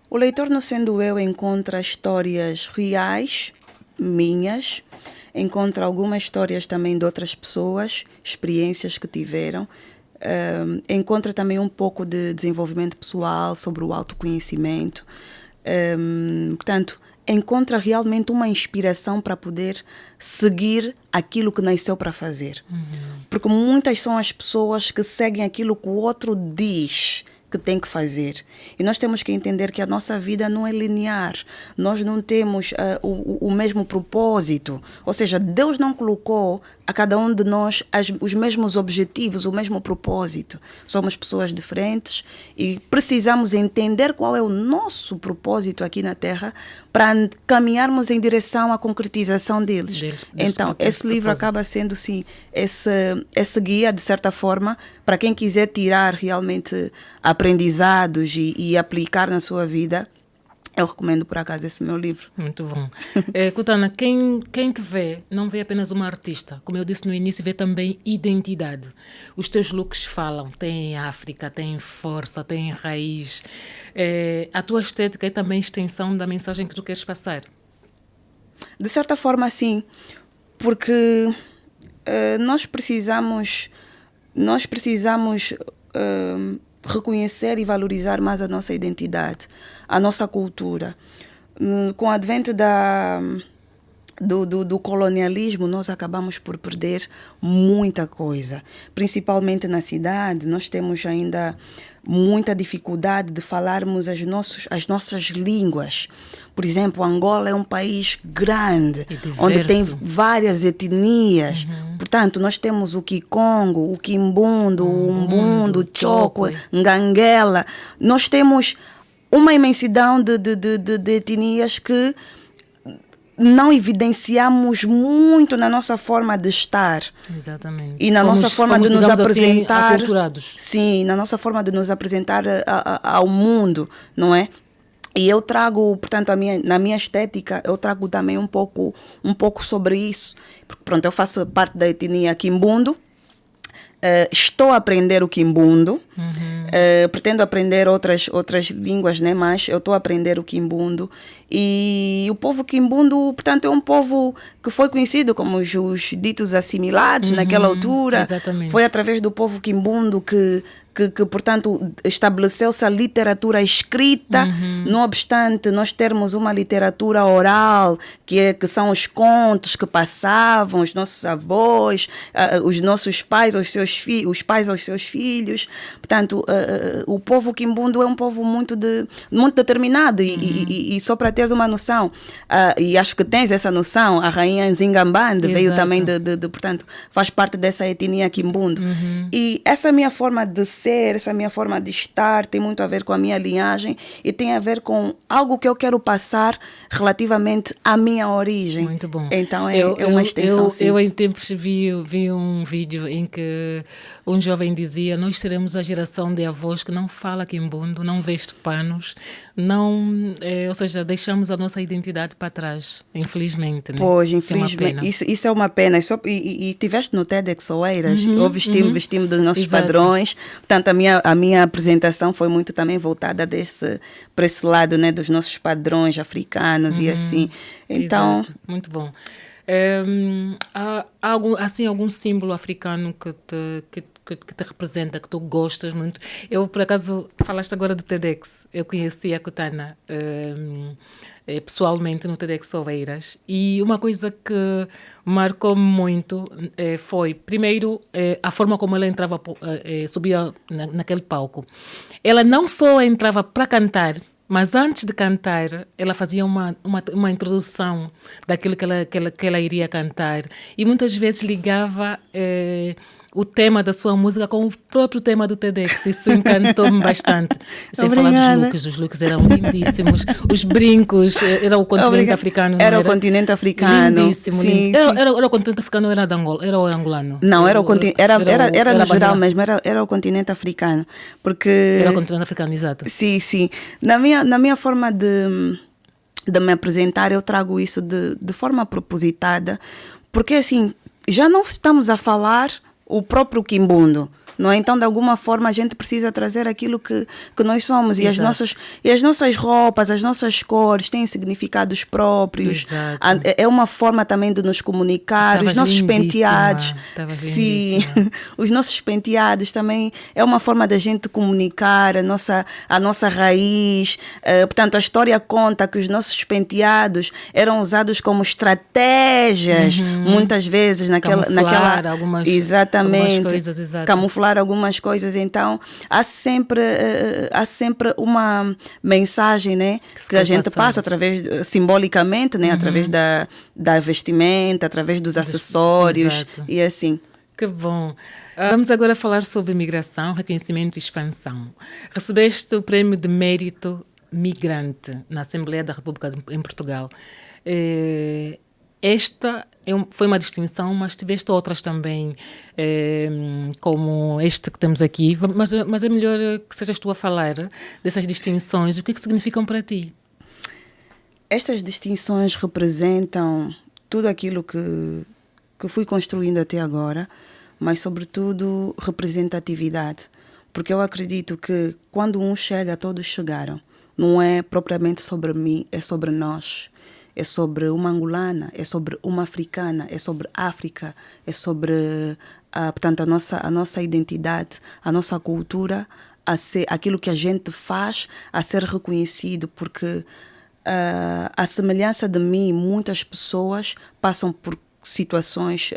O leitor no Sendo Eu encontra histórias reais, minhas, encontra algumas histórias também de outras pessoas, experiências que tiveram, encontra também um pouco de desenvolvimento pessoal sobre o autoconhecimento. Portanto, encontra realmente uma inspiração para poder seguir aquilo que nasceu para fazer. Porque muitas são as pessoas que seguem aquilo que o outro diz que tem que fazer. E nós temos que entender que a nossa vida não é linear. Nós não temos o mesmo propósito. Ou seja, Deus não colocou a cada um de nós os mesmos objetivos, o mesmo propósito. Somos pessoas diferentes e precisamos entender qual é o nosso propósito aqui na Terra para caminharmos em direção à concretização deles. Então, esse livro acaba sendo, sim, esse guia, de certa forma, para quem quiser tirar realmente aprendizados e aplicar na sua vida. Eu recomendo, por acaso, esse meu livro. Muito bom. Kutana, quem te vê, não vê apenas uma artista. Como eu disse no início, vê também identidade. Os teus looks falam. Tem África, tem força, tem raiz. A tua estética é também extensão da mensagem que tu queres passar? De certa forma, sim. Porque nós precisamos reconhecer e valorizar mais a nossa identidade, a nossa cultura. Com o advento do colonialismo, nós acabamos por perder muita coisa. Principalmente na cidade, nós temos ainda muita dificuldade de falarmos as nossas línguas. Por exemplo, Angola é um país grande, onde tem várias etnias. Portanto, nós temos o Kikongo, o Kimbundo, o Umbundo, o Chokwe, Nganguela. Nós temos uma imensidão de etnias que não evidenciamos muito na nossa forma de estar. Exatamente. E na nossa forma de nos apresentar. Aculturados. Sim, na nossa forma de nos apresentar ao mundo, não é? E eu trago, portanto, na minha estética, eu trago também um pouco sobre isso. Porque, pronto, eu faço parte da etnia Kimbundo. Estou a aprender o Kimbundo. Pretendo aprender outras línguas, né? Mas eu estou a aprender o Kimbundo. E o povo Kimbundo, portanto, é um povo que foi conhecido como os ditos assimilados naquela altura. Exatamente. Foi através do povo Kimbundo que portanto, estabeleceu-se a literatura escrita. Não obstante nós termos uma literatura oral, que são os contos que passavam, os nossos avós, os nossos pais aos seus filhos, os pais aos seus filhos. Portanto, o povo Kimbundo é um povo muito determinado. E só para teres uma noção, e acho que tens essa noção, a rainha Nzingambande veio também portanto, faz parte dessa etnia Kimbundo. E essa minha forma de ser, essa minha forma de estar tem muito a ver com a minha linhagem e tem a ver com algo que eu quero passar relativamente à minha origem. Muito bom. Então é uma extensão, sim. Eu em tempos vi um vídeo em que um jovem dizia: nós seremos a geração de avós que não fala Kimbundo, não veste panos, ou seja, deixamos a nossa identidade para trás, infelizmente. Né? Pois, infelizmente. Isso é uma pena. E tiveste no TEDx Oeiras, eu vesti-me dos nossos padrões. Portanto, a minha apresentação foi muito também voltada para esse lado, né, dos nossos padrões africanos e assim. Então, exato. Muito bom. Há algum símbolo africano que te representa, que tu gostas muito? Eu, por acaso, falaste agora do TEDx. Eu conheci a Kutana pessoalmente no TEDx Oeiras, e uma coisa que marcou-me muito foi, primeiro, a forma como ela entrava, subia naquele palco. Ela não só entrava para cantar, mas antes de cantar, ela fazia uma introdução daquilo que ela iria cantar, e muitas vezes ligava o tema da sua música com o próprio tema do TEDx. Isso encantou-me bastante. Sem falar dos looks. Os looks eram lindíssimos. Os brincos, era o continente africano. Era o continente africano. Lindíssimo. Sim, era o continente africano ou era de Angola? Era o angolano? Não, era no geral mesmo, era o continente africano. Porque... Era o continente africano, exato. Sim, sim. Na minha forma de me apresentar, eu trago isso de forma propositada, porque assim, já não estamos a falar o próprio Kimbundo, não é? Então, de alguma forma, a gente precisa trazer aquilo que nós somos. E as nossas roupas, as nossas cores têm significados próprios. Exato. É uma forma também de nos comunicar. Os nossos penteados. Sim, os nossos penteados também é uma forma da gente comunicar a nossa raiz. Portanto, a história conta que os nossos penteados eram usados como estratégias, muitas vezes, camuflar algumas coisas, exato. Camuflar algumas coisas. Então há sempre uma mensagem, né, que a gente passa simbolicamente, né, através da vestimenta, através dos acessórios. Exato. E assim. Que bom. Vamos agora falar sobre migração, reconhecimento e expansão. Recebeste o Prémio de Mérito Migrante na Assembleia da República em Portugal. Esta foi uma distinção, mas tiveste outras também, como este que temos aqui. Mas é melhor que sejas tu a falar dessas distinções. O que significam para ti? Estas distinções representam tudo aquilo que fui construindo até agora, mas, sobretudo, representatividade. Porque eu acredito que quando um chega, todos chegaram. Não é propriamente sobre mim, é sobre nós. É sobre uma angolana, é sobre uma africana, é sobre África, é sobre portanto, a nossa identidade, a nossa cultura, aquilo que a gente faz a ser reconhecido, porque a semelhança de mim, muitas pessoas passam por situações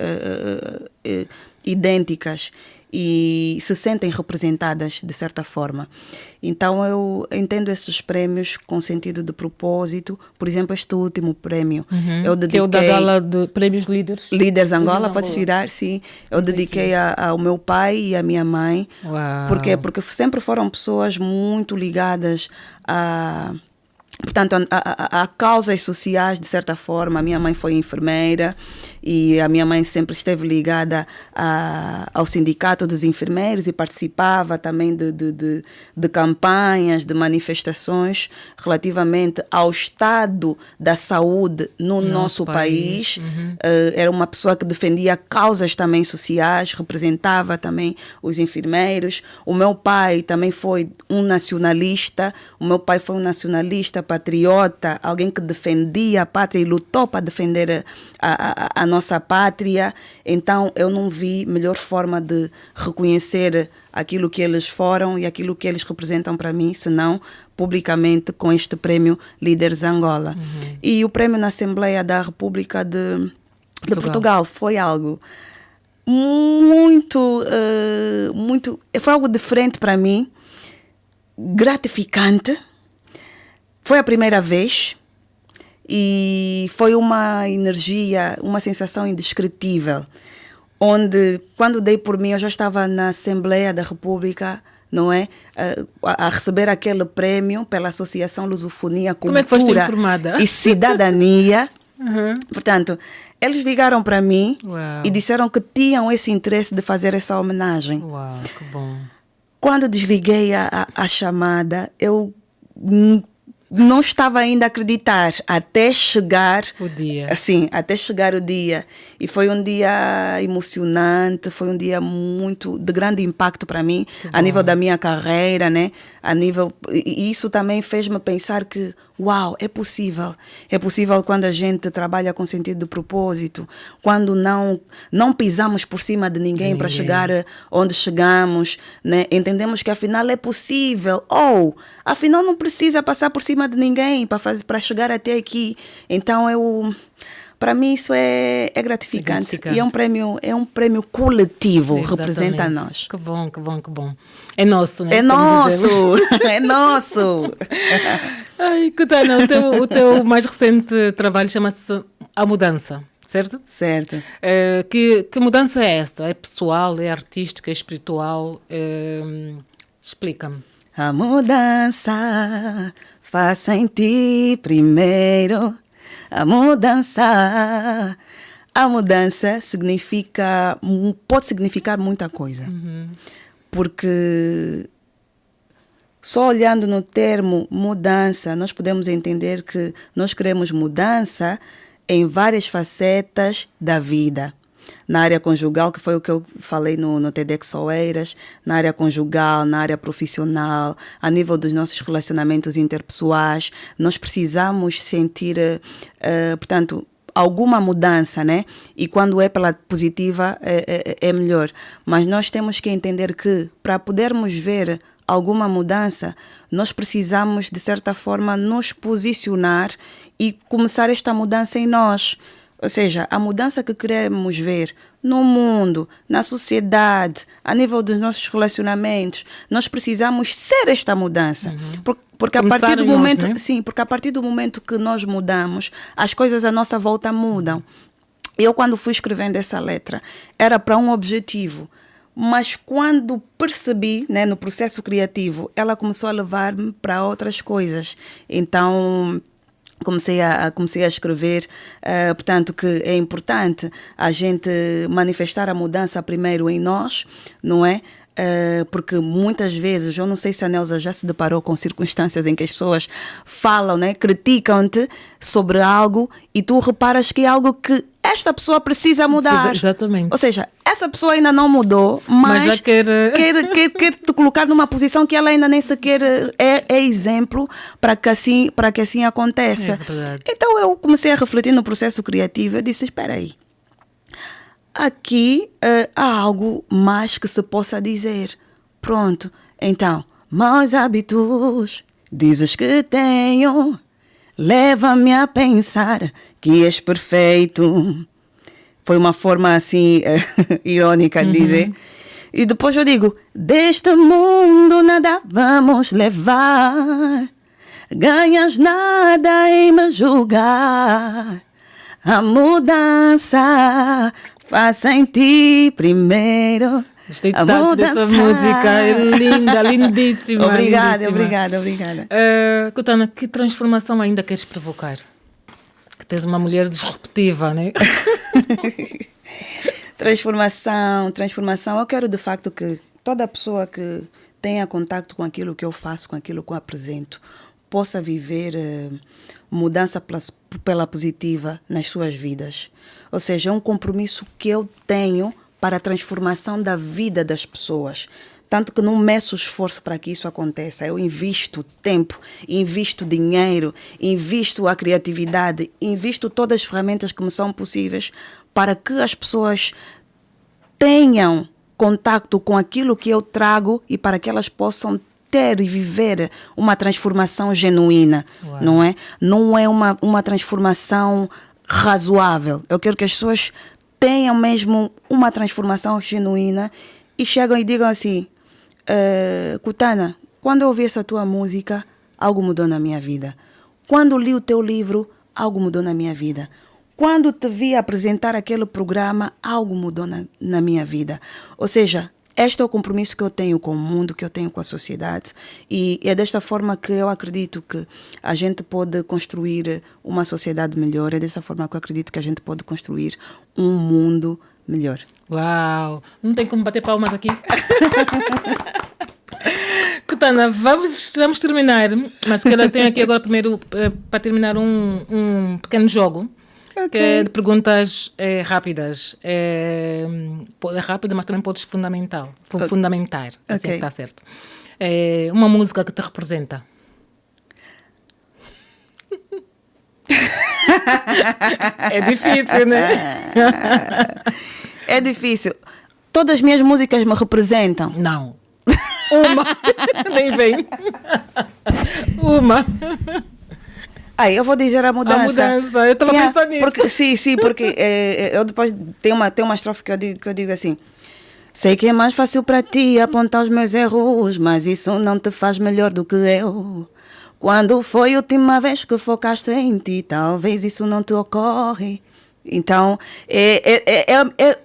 idênticas e se sentem representadas de certa forma. Então eu entendo esses prémios com sentido de propósito. Por exemplo, este último prémio, eu dediquei... Que é o da gala de Prémios Líderes. Líderes Angola, pode tirar, sim. Eu dediquei ao meu pai e à minha mãe. Uau. Por quê? Porque sempre foram pessoas muito ligadas a causas sociais, de certa forma. A minha mãe foi enfermeira e a minha mãe sempre esteve ligada ao sindicato dos enfermeiros e participava também de campanhas, de manifestações relativamente ao estado da saúde no nosso país. Era uma pessoa que defendia causas também sociais, representava também os enfermeiros. O meu pai também foi um nacionalista. O meu pai foi um nacionalista patriota, alguém que defendia a pátria e lutou para defender a nossa pátria. Então eu não vi melhor forma de reconhecer aquilo que eles foram e aquilo que eles representam para mim, senão publicamente com este prémio Líderes Angola. E o prémio na Assembleia da República de Portugal foi algo muito, foi algo diferente para mim, gratificante. Foi a primeira vez e foi uma energia, uma sensação indescritível, onde quando dei por mim eu já estava na Assembleia da República, não é? A receber aquele prémio pela Associação Lusofonia, Como é que foste informada? E Cidadania. Portanto, eles ligaram para mim e disseram que tinham esse interesse de fazer essa homenagem. Uau, que bom. Quando desliguei a chamada, eu não estava ainda a acreditar até chegar o dia. Assim, até chegar o dia. E foi um dia emocionante, foi um dia muito de grande impacto para mim, a nível da minha carreira, né? E isso também fez-me pensar que, uau, é possível. É possível quando a gente trabalha com sentido de propósito, quando não pisamos por cima de ninguém para chegar onde chegamos, né? Entendemos que afinal é possível, ou afinal não precisa passar por cima de ninguém para chegar até aqui. Então para mim isso é gratificante. E é um prêmio coletivo. Exatamente. Representa a nós. Que bom, que bom, que bom. É nosso, né? É nosso, é nosso. Ai, Kutana, o teu mais recente trabalho chama-se A Mudança, certo? Certo. Que mudança é essa? É pessoal, é artística, é espiritual? Explica-me. A mudança faça em ti primeiro. A mudança pode significar muita coisa. Porque só olhando no termo mudança, nós podemos entender que nós queremos mudança em várias facetas da vida. Na área conjugal, que foi o que eu falei no TEDx Oeiras, na área conjugal, na área profissional, a nível dos nossos relacionamentos interpessoais, nós precisamos sentir, portanto, alguma mudança, né? E quando é pela positiva, é melhor. Mas nós temos que entender que, para podermos ver alguma mudança, nós precisamos, de certa forma, nos posicionar e começar esta mudança em nós. Ou seja, a mudança que queremos ver no mundo, na sociedade, a nível dos nossos relacionamentos, nós precisamos ser esta mudança. Porque a partir do momento, sim, porque a partir do momento que nós mudamos, as coisas à nossa volta mudam. Eu, quando fui escrevendo essa letra, era para um objetivo. Mas quando percebi, né, no processo criativo, ela começou a levar-me para outras coisas. Então comecei a escrever, portanto, que é importante a gente manifestar a mudança primeiro em nós, não é? Porque muitas vezes, eu não sei se a Nelsa já se deparou com circunstâncias em que as pessoas falam, né, criticam-te sobre algo e tu reparas que é algo que esta pessoa precisa mudar. Exatamente. Ou seja, essa pessoa ainda não mudou, mas já quer te colocar numa posição que ela ainda nem sequer é exemplo para que assim aconteça. É verdade. Então eu comecei a refletir no processo criativo e disse, espera aí, aqui há algo mais que se possa dizer. Pronto, então maus hábitos dizes que tenho, leva-me a pensar que és perfeito. Foi uma forma assim irônica de dizer. E depois eu digo, deste mundo nada vamos levar, ganhas nada em me julgar. A mudança faça em ti primeiro. Gostei tanto dessa música, é linda, lindíssima. Obrigada, lindíssima. obrigada. Kutana, que transformação ainda queres provocar? Que tens uma mulher disruptiva, né? Transformação. Eu quero de facto que toda pessoa que tenha contato com aquilo que eu faço, com aquilo que eu apresento, possa viver mudança pela positiva nas suas vidas. Ou seja, é um compromisso que eu tenho para a transformação da vida das pessoas. Tanto que não meço esforço para que isso aconteça. Eu invisto tempo, invisto dinheiro, invisto a criatividade, invisto todas as ferramentas que me são possíveis para que as pessoas tenham contacto com aquilo que eu trago e para que elas possam ter e viver uma transformação genuína. Uau. Não é? Não é uma transformação razoável. Eu quero que as pessoas tenham mesmo uma transformação genuína e chegam e digam assim, Kutana, quando eu ouvi essa tua música, algo mudou na minha vida. Quando li o teu livro, algo mudou na minha vida. Quando te vi apresentar aquele programa, algo mudou na minha vida. Ou seja, este é o compromisso que eu tenho com o mundo, que eu tenho com a sociedade. E é desta forma que eu acredito que a gente pode construir uma sociedade melhor. É desta forma que eu acredito que a gente pode construir um mundo melhor. Uau! Não tem como bater palmas aqui. Kutana, vamos terminar. Mas que ela tem aqui agora primeiro para terminar um pequeno jogo. Okay. Que é de perguntas rápidas. É rápida, mas também podes fundamentar. Assim que está certo. Uma música que te representa. É difícil, né? É difícil. Todas as minhas músicas me representam. Não. Uma. Nem vem. Uma. Eu vou dizer a mudança. A mudança, eu estava pensando nisso. Porque eu depois tem uma estrofe que eu digo assim: sei que é mais fácil para ti apontar os meus erros, mas isso não te faz melhor do que eu. Quando foi a última vez que focaste em ti, talvez isso não te ocorre. Então,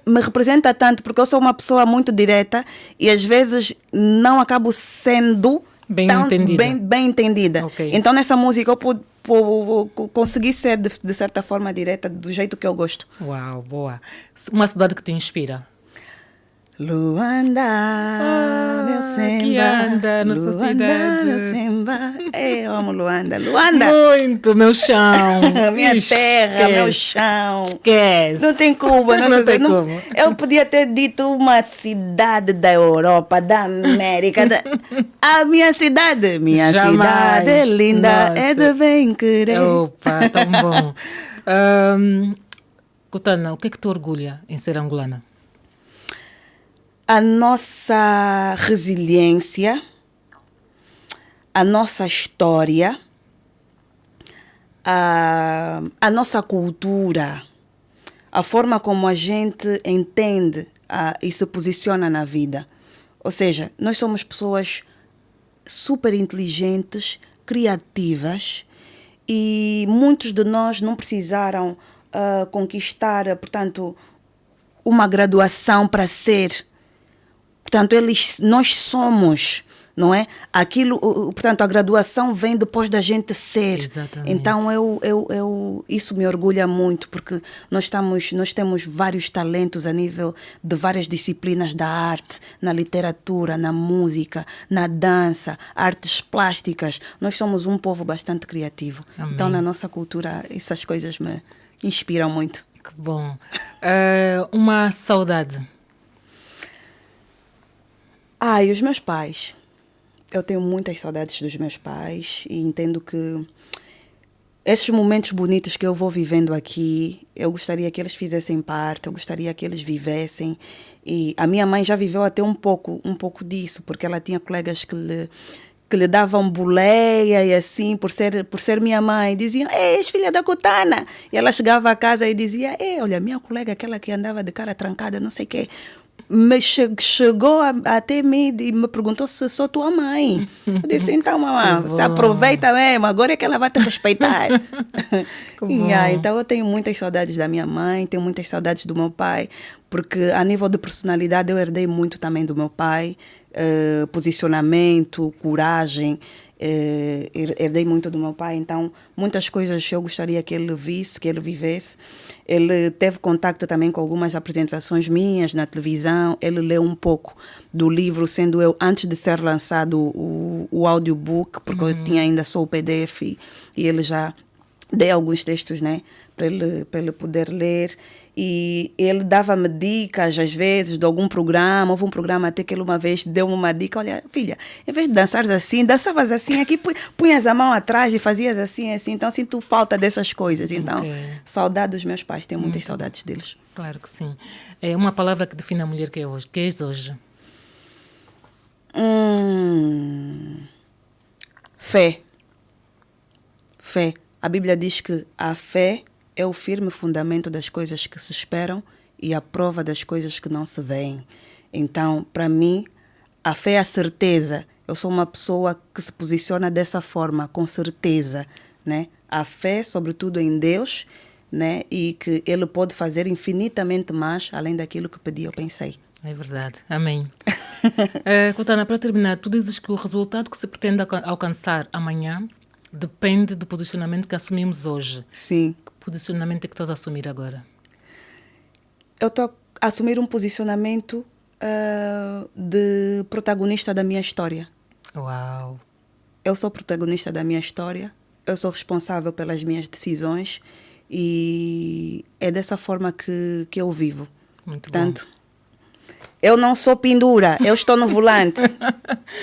me representa tanto, porque eu sou uma pessoa muito direta e às vezes não acabo sendo bem entendida. Okay. Então, nessa música, eu consegui ser, de certa forma, direta, do jeito que eu gosto. Uau, boa. Uma cidade que te inspira? Luanda, meu semba. Que anda na sua cidade. Meu semba. Eu amo Luanda. Luanda. Muito, meu chão. Minha terra, meu chão. Esquece. Não tem como. Não tem como. Eu podia ter dito uma cidade da Europa, da América. A minha cidade. Minha cidade é linda, nossa. É de bem querer. Opa, tão bom. Kutana, o que é que te orgulha em ser angolana? A nossa resiliência, a nossa história, a nossa cultura, a forma como a gente entende e se posiciona na vida. Ou seja, nós somos pessoas super inteligentes, criativas, e muitos de nós não precisaram conquistar, portanto, uma graduação para ser. Portanto, nós somos, não é? Aquilo, portanto, a graduação vem depois da gente ser. Exatamente. Então, isso me orgulha muito, porque nós temos vários talentos a nível de várias disciplinas da arte, na literatura, na música, na dança, artes plásticas. Nós somos um povo bastante criativo. Amém. Então, na nossa cultura, essas coisas me inspiram muito. Que bom. Uma saudade. E os meus pais. Eu tenho muitas saudades dos meus pais e entendo que esses momentos bonitos que eu vou vivendo aqui, eu gostaria que eles fizessem parte, eu gostaria que eles vivessem. E a minha mãe já viveu até um pouco disso, porque ela tinha colegas que lhe davam boleia e assim, por ser minha mãe. Diziam, és filha da Cutana. E ela chegava a casa e dizia, olha, minha colega, aquela que andava de cara trancada, não sei o quê. Mas chegou até mim e me perguntou se sou tua mãe. Eu disse, então, mamãe, aproveita mesmo, agora é que ela vai te respeitar. Então, eu tenho muitas saudades da minha mãe, tenho muitas saudades do meu pai, porque a nível de personalidade eu herdei muito também do meu pai, posicionamento, coragem, herdei muito do meu pai, então muitas coisas eu gostaria que ele visse, que ele vivesse. Ele teve contato também com algumas apresentações minhas na televisão, ele leu um pouco do livro, sendo eu, antes de ser lançado o audiobook, porque eu tinha ainda só o PDF e ele já dei alguns textos, né, para ele poder ler. E ele dava-me dicas, às vezes, de algum programa. Houve um programa até que ele uma vez deu-me uma dica. Olha, filha, em vez de dançares assim, dançavas assim, aqui punhas a mão atrás e fazias assim, assim. Então, sinto falta dessas coisas. Então, saudade dos meus pais. Tenho muitas saudades deles. Claro que sim. É uma palavra que define a mulher que és hoje. Fé. Fé. A Bíblia diz que a fé é o firme fundamento das coisas que se esperam e a prova das coisas que não se veem. Então, para mim, a fé é a certeza. Eu sou uma pessoa que se posiciona dessa forma, com certeza, né? A fé, sobretudo em Deus, né? E que Ele pode fazer infinitamente mais, além daquilo que pedi ou pensei. É verdade. Amém. Cutana, para terminar, tu dizes que o resultado que se pretende alcançar amanhã depende do posicionamento que assumimos hoje. Sim. Que posicionamento é que estás a assumir agora? Eu estou a assumir um posicionamento de protagonista da minha história. Uau! Eu sou protagonista da minha história, eu sou responsável pelas minhas decisões e é dessa forma que eu vivo. Muito Portanto, eu não sou pendura, eu estou no volante.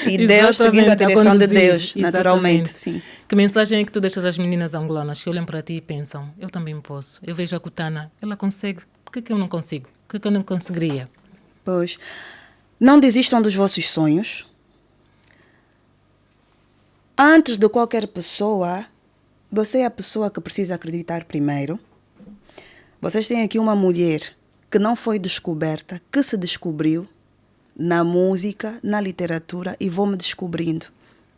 E Deus seguindo a direção de Deus, naturalmente. Sim. Que mensagem é que tu deixas às meninas angolanas que olham para ti e pensam, eu também posso, eu vejo a Cutana, ela consegue, por que eu não consigo? Por que eu não conseguiria? Pois, não desistam dos vossos sonhos. Antes de qualquer pessoa, você é a pessoa que precisa acreditar primeiro. Vocês têm aqui uma mulher que não foi descoberta, que se descobriu na música, na literatura e vou-me descobrindo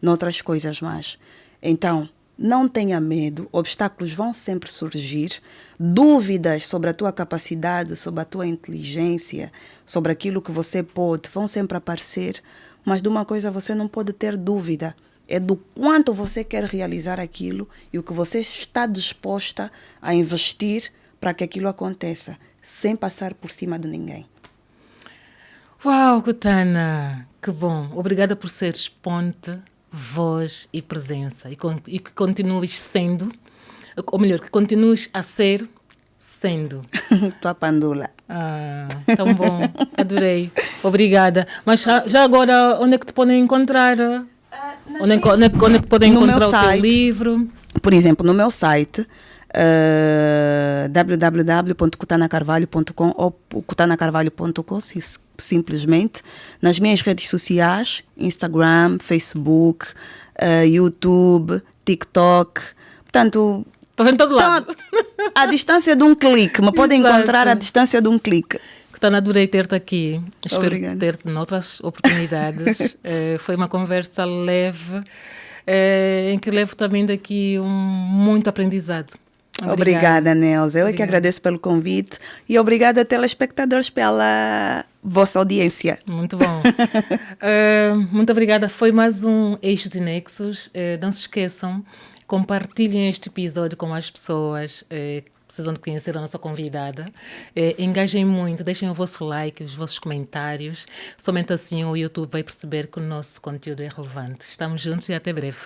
noutras coisas mais. Então, não tenha medo, obstáculos vão sempre surgir, dúvidas sobre a tua capacidade, sobre a tua inteligência, sobre aquilo que você pode, vão sempre aparecer, mas de uma coisa você não pode ter dúvida, é do quanto você quer realizar aquilo e o que você está disposta a investir para que aquilo aconteça, sem passar por cima de ninguém. Uau, Cutana! Que bom! Obrigada por seres ponte, voz e presença. E que continues sendo, ou melhor, que continues a ser sendo. Tua pandula. Ah, tão bom. Adorei. Obrigada. Mas já agora, onde é que te podem encontrar? Onde é que podem encontrar o teu livro? Por exemplo, no meu site, www.cutanacarvalho.com ou cutanacarvalho.com, simplesmente. Nas minhas redes sociais, Instagram, Facebook, YouTube, TikTok. Portanto, estás em todo lado. À distância de um clique. Me podem encontrar à distância de um clique. Cutana, adorei ter-te aqui. Espero ter-te noutras oportunidades. Foi uma conversa leve, em que levo também daqui muito aprendizado. Obrigada, Nelza. Eu é que agradeço pelo convite e obrigada, telespectadores, pela vossa audiência. Muito bom. Muito obrigada. Foi mais um Eixos e Nexos. Não se esqueçam, compartilhem este episódio com as pessoas que precisam de conhecer a nossa convidada. Engajem muito, deixem o vosso like, os vossos comentários. Somente assim o YouTube vai perceber que o nosso conteúdo é relevante. Estamos juntos e até breve.